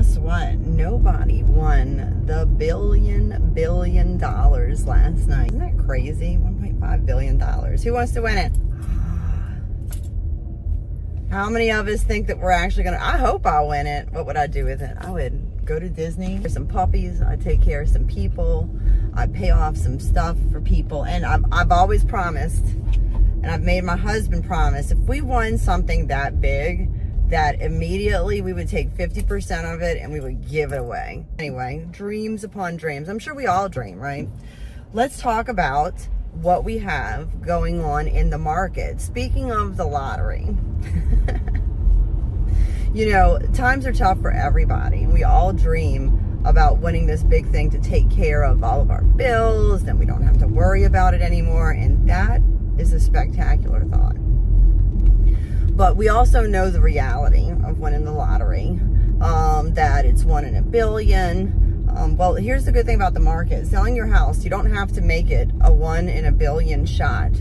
guess what? Nobody won the $1 billion last night. Isn't that crazy? $1.5 billion. Who wants to win it? How many of us think that we're actually gonna? I hope I'll win it. What would I do with it? I would go to Disney for some puppies. I'd take care of some people. I'd pay off some stuff for people. And I've always promised, and I've made my husband promise, if we won something that big, that immediately we would take 50% of it and we would give it away. Anyway, dreams upon dreams. I'm sure we all dream, right? Let's talk about what we have going on in the market. Speaking of the lottery, you know, times are tough for everybody. We all dream about winning this big thing to take care of all of our bills, then we don't have to worry about it anymore, and that is a spectacular thought. But we also know the reality of winning the lottery, that it's 1 in a billion. Well, here's the good thing about the market. Selling your house, you don't have to make it a 1 in a billion shot.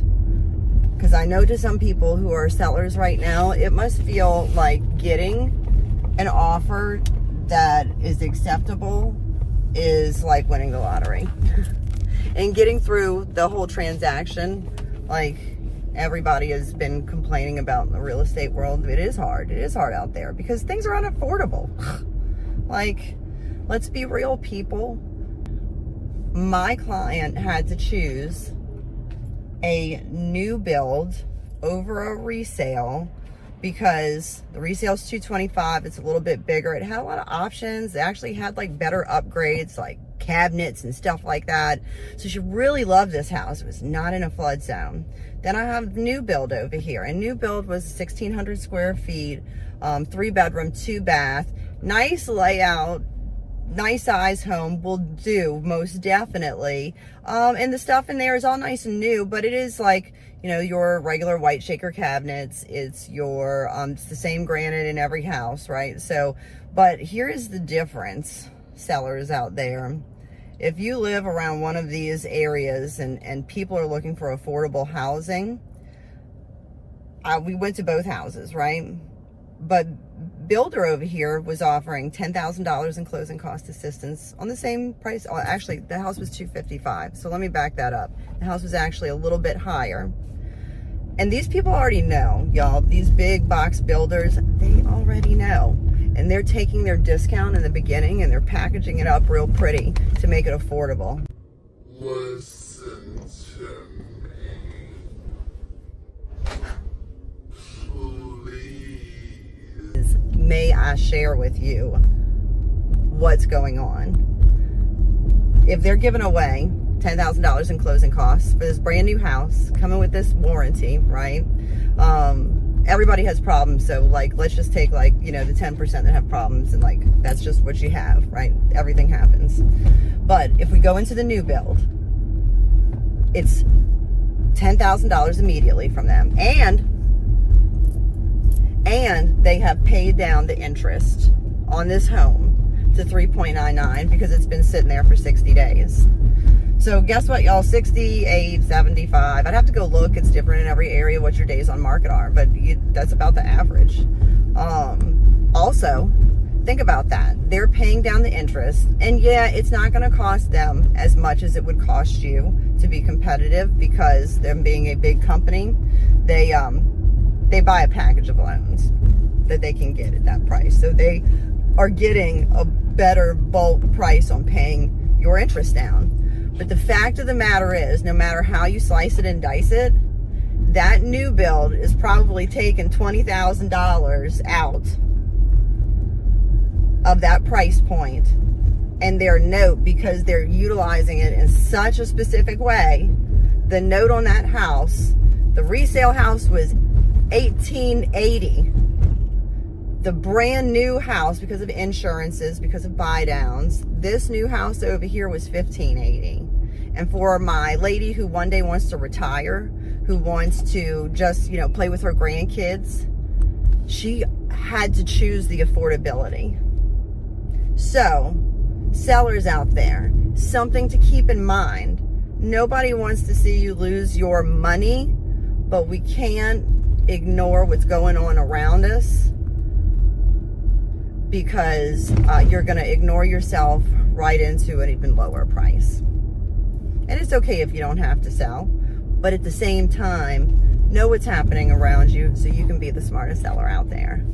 Because I know to some people who are sellers right now, it must feel like getting an offer that is acceptable is like winning the lottery. And getting through the whole transaction, like everybody has been complaining about in the real estate world, it is hard. It is hard out there because things are unaffordable. Like, let's be real, people. My client had to choose a new build over a resale because the resale is $225. It's a little bit bigger. It had a lot of options. It actually had like better upgrades, like cabinets and stuff like that. So she really loved this house. It was not in a flood zone. Then I have new build over here, and new build was 1,600 square feet, 3 bedroom, 2 bath, nice layout, nice size home, will do most definitely. And the stuff in there is all nice and new, but it is like, you know, your regular white shaker cabinets. It's your, it's the same granite in every house, right? So, but here is the difference, sellers out there. If you live around one of these areas and people are looking for affordable housing, we went to both houses, right? But builder over here was offering $10,000 in closing cost assistance on the same price. Oh, actually, the house was $255. So let me back that up. The house was actually a little bit higher. And these people already know, y'all, these big box builders, they already know. And they're taking their discount in the beginning and they're packaging it up real pretty to make it affordable. Listen to me. Please. May I share with you what's going on? If they're giving away $10,000 in closing costs for this brand new house, coming with this warranty, right? Everybody has problems, so like, let's just take like, you know, the 10% that have problems, and like, that's just what you have, right? Everything happens. But if we go into the new build, it's $10,000 immediately from them, and they have paid down the interest on this home to 3.99 because it's been sitting there for 60 days. So guess what, y'all? 68, 75. I'd have to go look. It's different in every area what your days on market are, but that's about the average. Also, think about that. They're paying down the interest, and yeah, it's not going to cost them as much as it would cost you to be competitive, because them being a big company, they buy a package of loans that they can get at that price. So they are getting a better bulk price on paying your interest down. But the fact of the matter is, no matter how you slice it and dice it, that new build is probably taking $20,000 out of that price point. And their note, because they're utilizing it in such a specific way, the note on that house, the resale house was $1,880. The brand new house, because of insurances, because of buy downs, this new house over here was $1,580. And for my lady who one day wants to retire, who wants to just, you know, play with her grandkids, she had to choose the affordability. So, sellers out there, something to keep in mind. Nobody wants to see you lose your money, but we can't ignore what's going on around us. because you're going to ignore yourself right into an even lower price. And it's okay if you don't have to sell, but at the same time, know what's happening around you so you can be the smartest seller out there.